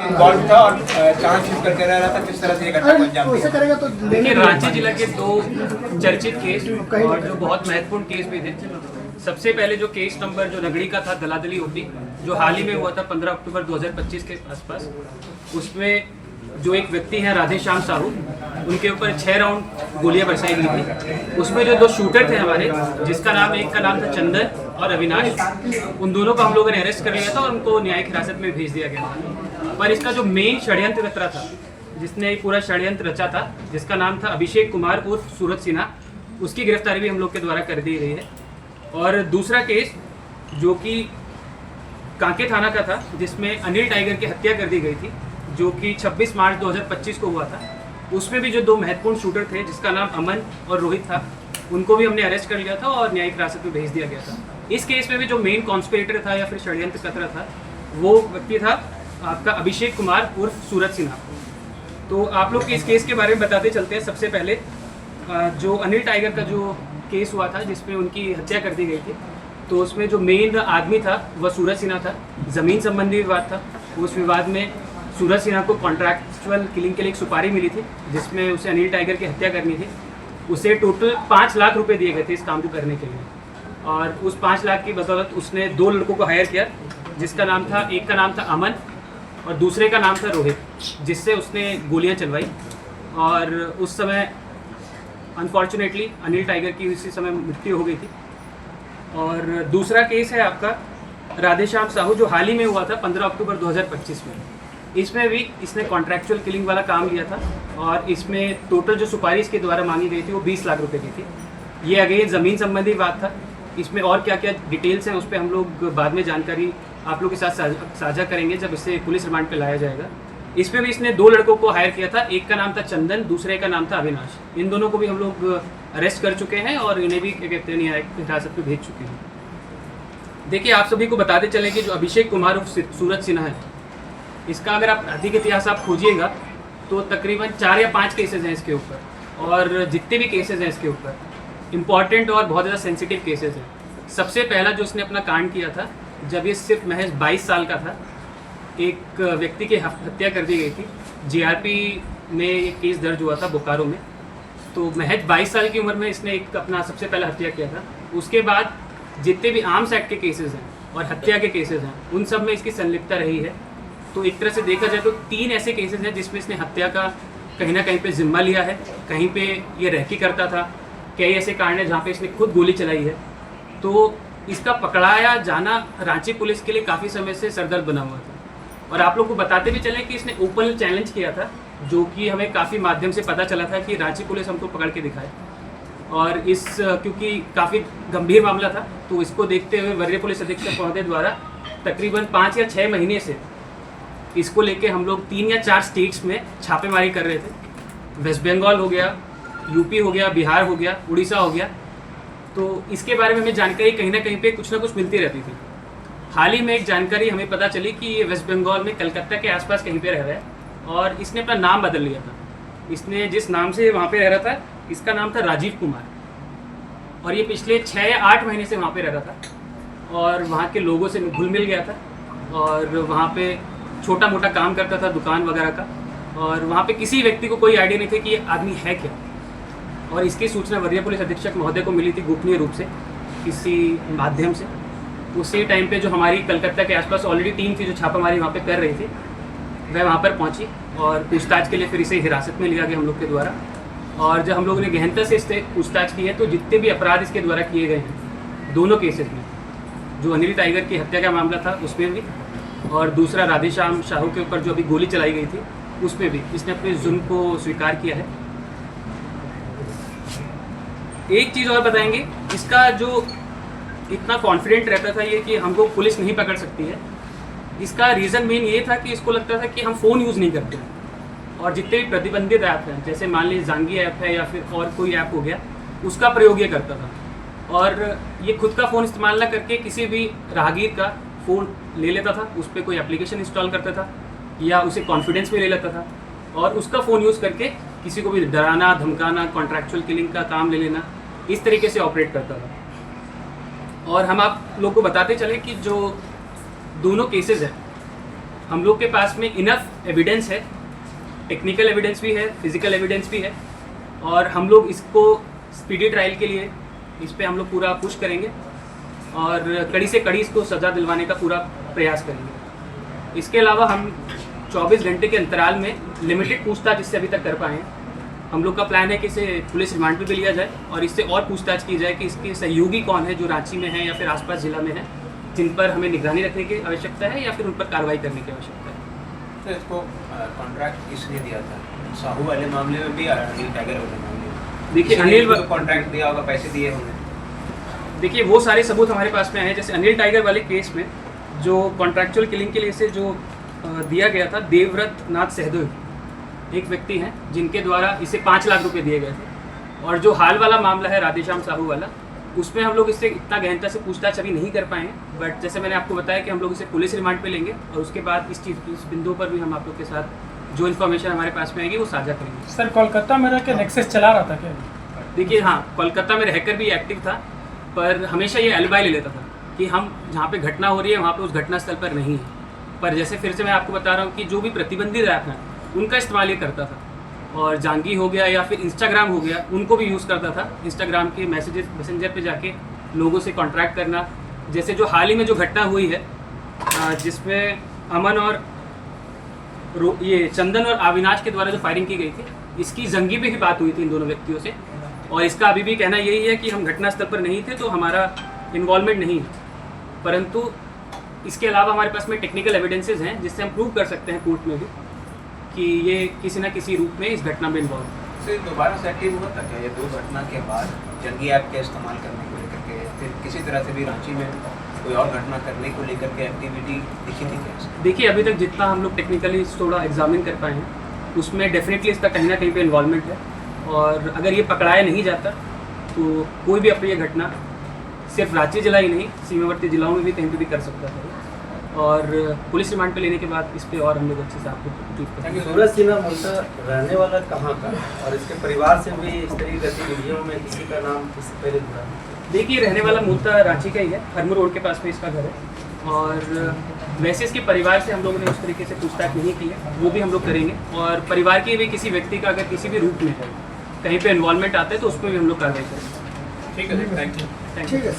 Involve था और कहाँ शिफ्ट करके रह रहा था, किस तरह से ये घटना को अंजाम दिया? देखिए, रांची जिला के दो चर्चित केस और जो बहुत महत्वपूर्ण केस भी थे। सबसे पहले जो केस नंबर जो रगड़ी का था, दलादली होती, जो हाल ही में हुआ था 15 अक्टूबर 2025 के आसपास, उसमें जो एक व्यक्ति हैं राधेश्याम साहू, उनके ऊपर 6 राउंड गोलियां बरसाई गई थी। उसमें जो दो शूटर थे हमारे, जिसका नाम, एक का नाम था चंदन और अविनाश, उन दोनों को हम लोगों ने अरेस्ट कर लिया था और उनको न्यायिक हिरासत में भेज दिया गया था। पर इसका जो मेन षड्यंत्र रचा था, जिसने पूरा षड्यंत्र रचा था, जिसका नाम था अभिषेक कुमार उर्फ सूरज सिन्हा, उसकी गिरफ्तारी भी हम लोग के द्वारा कर दी गई है। और दूसरा केस जो कि कांके थाना का था, जिसमें अनिल टाइगर की हत्या कर दी गई थी, जो कि 26 मार्च 2025 को हुआ था। उसमें भी जो दो महत्वपूर्ण शूटर थे, जिसका नाम अमन और रोहित था, उनको भी हमने अरेस्ट कर लिया था और न्यायिक हिरासत में भेज दिया गया था। इस केस में भी जो मेन कॉन्स्पिरेटर था या फिर षड्यंत्रकर्ता था, वो व्यक्ति था आपका अभिषेक कुमार उर्फ सूरज सिन्हा। तो आप लोग के इस केस के बारे में बताते चलते हैं। सबसे पहले जो अनिल टाइगर का जो केस हुआ था, जिसमें उनकी हत्या कर दी गई थी, तो उसमें जो मेन आदमी था वह सूरज सिन्हा था। ज़मीन संबंधी विवाद था। उस विवाद में सूरज सिन्हा को कॉन्ट्रैक्चुअल किलिंग के लिए एक सुपारी मिली थी, जिसमें उसे अनिल टाइगर की हत्या करनी थी। उसे टोटल 5 लाख रुपए दिए गए थे इस काम को करने के लिए। और उस 5 लाख की बदौलत उसने 2 लड़कों को हायर किया, जिसका नाम था, एक का नाम था अमन और दूसरे का नाम था रोहित, जिससे उसने गोलियां चलवाई। और उस समय अनफॉर्चुनेटली अनिल टाइगर की उसी समय मृत्यु हो गई थी। और दूसरा केस है आपका राधेश्याम साहू, जो हाल ही में हुआ था 15 अक्टूबर 2025 में। इसमें भी इसने कॉन्ट्रैक्चुअल किलिंग वाला काम लिया था और इसमें टोटल जो सुपारी इसके द्वारा मांगी गई थी वो 20 लाख रुपए की थी। ये अगेन ज़मीन संबंधी बात था। इसमें और क्या क्या डिटेल्स हैं उस पर हम लोग बाद में जानकारी आप लोग के साथ साझा करेंगे जब इसे पुलिस रिमांड पे लाया जाएगा। इसमें भी इसने 2 लड़कों को हायर किया था। एक का नाम था चंदन, दूसरे का नाम था अविनाश। इन दोनों को भी हम लोग अरेस्ट कर चुके हैं और इन्हें भी क्या कहते हैं न्यायिक हिरासत में भेज चुके हैं। देखिए, आप सभी को बताते चलें कि जो अभिषेक कुमार उर्फ सूरज सिन्हा है, इसका अगर आप अधिक इतिहास आप खोजिएगा तो तकरीबन 4 या 5 केसेस हैं इसके ऊपर। और जितने भी केसेस हैं इसके ऊपर इम्पॉर्टेंट और बहुत ज़्यादा सेंसिटिव केसेस हैं। सबसे पहला जो उसने अपना कांड किया था, जब ये सिर्फ महज 22 साल का था, एक व्यक्ति की हत्या कर दी गई थी। जीआरपी में एक केस दर्ज हुआ था बोकारो में। तो महज 22 साल की उम्र में इसने एक अपना सबसे पहला हत्या किया था। उसके बाद जितने भी आर्म्स एक्ट के केसेस हैं और हत्या के केसेस हैं, उन सब में इसकी संलिप्तता रही है। तो एक तरह से देखा जाए तो 3 ऐसे केसेस हैं जिसमें इसने हत्या का कहीं ना कहीं पे जिम्मा लिया है, कहीं पे ये रहकी करता था। कई ऐसे कांड हैं जहाँ पे इसने खुद गोली चलाई है। तो इसका पकड़ाया जाना रांची पुलिस के लिए काफ़ी समय से सरदर्द बना हुआ था। और आप लोग को बताते भी चले कि इसने ओपन चैलेंज किया था, जो कि हमें काफ़ी माध्यम से पता चला था कि रांची पुलिस हमको पकड़ के दिखाए। और इस क्योंकि काफ़ी गंभीर मामला था, तो इसको देखते हुए वरीय पुलिस अधीक्षक महोदय द्वारा तकरीबन 5 या 6 महीने से इसको लेके हम लोग 3 या 4 स्टेट्स में छापेमारी कर रहे थे। वेस्ट बंगाल हो गया, यूपी हो गया, बिहार हो गया, उड़ीसा हो गया। तो इसके बारे में हमें जानकारी कहीं ना कहीं पे कुछ ना कुछ मिलती रहती थी। हाल ही में एक जानकारी हमें पता चली कि ये वेस्ट बंगाल में कलकत्ता के आसपास कहीं पे रह रहा है और इसने अपना नाम बदल लिया था। इसने जिस नाम से वहाँ पे रह रहा था, इसका नाम था राजीव कुमार। और ये पिछले 6 या 8 महीने से वहाँ पे रह रहा था और वहाँ के लोगों से घुल मिल गया था और वहाँ पे छोटा मोटा काम करता था, दुकान वगैरह का। और वहाँ पे किसी व्यक्ति को कोई आइडिया नहीं था कि ये आदमी है क्या। और इसकी सूचना वरीय पुलिस अधीक्षक महोदय को मिली थी गोपनीय रूप से, किसी माध्यम से। उसी टाइम पे जो हमारी कलकत्ता के आसपास ऑलरेडी टीम थी जो छापामारी वहाँ पे कर रही थी, वह वहाँ पर पहुँची और पूछताछ के लिए फिर इसे हिरासत में लिया गया हम लोग के द्वारा। और जब हम लोगों ने गहनता से इससे पूछताछ की है, तो जितने भी अपराध इसके द्वारा किए गए हैं दोनों केसेस में, जो अनिल टाइगर की हत्या का मामला था उसमें भी, और दूसरा राधेश्याम साहू के ऊपर जो अभी गोली चलाई गई थी उसमें भी, इसने अपने जुल्म को स्वीकार किया है। एक चीज़ और बताएंगे, इसका जो इतना कॉन्फिडेंट रहता था ये कि हमको पुलिस नहीं पकड़ सकती है, इसका रीज़न मेन ये था कि इसको लगता था कि हम फ़ोन यूज़ नहीं करते हैं। और जितने भी प्रतिबंधित ऐप हैं, जैसे मान लीजिए जांगी ऐप है या फिर और कोई ऐप हो गया, उसका प्रयोग ये करता था। और ये खुद का फ़ोन इस्तेमाल ना करके किसी भी राहगीर का फ़ोन ले लेता था, उस पर कोई एप्लीकेशन इंस्टॉल करता था या उसे कॉन्फिडेंस में ले लेता था और उसका फ़ोन यूज़ करके किसी को भी डराना, धमकाना, कॉन्ट्रैक्चुअल किलिंग का काम ले लेना, इस तरीके से ऑपरेट करता था। और हम आप लोग को बताते चले कि जो दोनों केसेस हैं हम लोग के पास में इनफ एविडेंस है, टेक्निकल एविडेंस भी है, फिजिकल एविडेंस भी है, और हम लोग इसको स्पीडी ट्रायल के लिए इस पे हम लोग पूरा पुश करेंगे और कड़ी से कड़ी इसको सज़ा दिलवाने का पूरा प्रयास करेंगे। इसके अलावा हम 24 घंटे के अंतराल में लिमिटेड पूछताछ इससे अभी तक कर पाए हैं। हम लोग का प्लान है कि इसे पुलिस रिमांड पे भी लिया जाए और इससे और पूछताछ की जाए कि इसके सहयोगी कौन है जो रांची में है या फिर आसपास जिला में है, जिन पर हमें निगरानी रखने की आवश्यकता है या फिर उन पर कार्रवाई करने की आवश्यकता है। तो इसको कॉन्ट्रैक्ट किसने दिया था? साहू वाले मामले में भी और अनिल टाइगर वाले मामले में? देखिए अनिल कॉन्ट्रैक्ट दिया होगा, पैसे दिए होंगे। देखिए वो सारे सबूत हमारे पास में आए हैं। जैसे अनिल टाइगर वाले केस में जो कॉन्ट्रैक्चुअल किलिंग के लिए से जो दिया गया था, देवव्रत नाथ सहदेव एक व्यक्ति हैं जिनके द्वारा इसे 5 लाख रुपए दिए गए थे। और जो हाल वाला मामला है राधेश्याम साहू वाला, उसमें हम लोग इससे इतना गहनता से पूछताछ अभी नहीं कर पाए हैं, बट जैसे मैंने आपको बताया कि हम लोग इसे पुलिस रिमांड पे लेंगे और उसके बाद इस बिंदु पर भी हम आप लोग के साथ जो इन्फॉर्मेशन हमारे पास में आएगी वो साझा करेंगे। सर कोलकाता में रह के नेक्सस चला रहा था क्या? देखिए हाँ, कोलकाता में रहकर भी एक्टिव था, पर हमेशा ये एलिबाई ले लेता था कि हम जहाँ पे घटना हो रही है वहाँ पे उस घटना स्थल पर नहीं है। पर जैसे फिर से मैं आपको बता रहा हूँ कि जो भी प्रतिबंधित ऐप हैं उनका इस्तेमाल ये करता था, और जांगी हो गया या फिर इंस्टाग्राम हो गया, उनको भी यूज़ करता था। इंस्टाग्राम के मैसेंजर पे जाके लोगों से कॉन्ट्रैक्ट करना, जैसे जो हाल ही में जो घटना हुई है जिसमें अमन और ये चंदन और अविनाश के द्वारा जो फायरिंग की गई थी, इसकी जंगी पे ही बात हुई थी इन दोनों व्यक्तियों से, और इसका अभी भी कहना यही है कि हम घटनास्थल पर नहीं थे तो हमारा इन्वॉल्वमेंट नहीं है। परंतु इसके अलावा हमारे पास में टेक्निकल एविडेंसेस हैं जिससे हम प्रूव कर सकते हैं कोर्ट में भी कि ये किसी न किसी रूप में इस घटना में इन्वॉल्व है। से दोबारा से एक्टिव हुआ था क्या ये 2 घटना के बाद? जंगी ऐप का इस्तेमाल करने को लेकर के फिर किसी तरह से भी रांची में कोई और घटना करने को लेकर के एक्टिविटी दिखी थी क्या? देखिए अभी तक जितना हम लोग टेक्निकली थोड़ा एग्जामिन कर पाए हैं उसमें डेफिनेटली इसका कहीं ना कहीं पे इन्वॉल्वमेंट है, और अगर ये पकड़ाया नहीं जाता तो कोई भी अप्रिय घटना सिर्फ रांची जिला ही नहीं, सीमावर्ती जिलाओं में भी कहीं पर भी कर सकता था। और पुलिस रिमांड पे लेने के बाद इस पे और हम लोग अच्छे से आपको ट्रीट करेंगे। सूरज सिन्हा मूलतः रहने वाला कहाँ का, और इसके परिवार से भी इस तरह की गतिविधियों में किसी का नाम इससे पहले जुड़ा? देखिए रहने वाला मूलतः रांची का ही है, हरमू रोड के पास में इसका घर है, और वैसे इसके परिवार से हम लोगों ने उस तरीके से पूछताछ नहीं की है, वो भी हम लोग करेंगे। और परिवार के भी किसी व्यक्ति का अगर किसी भी रूप में कहीं पे इन्वॉल्वमेंट आता है तो उस पर भी हम लोग कार्रवाई करेंगे। ठीक है, थैंक यू। Thank you.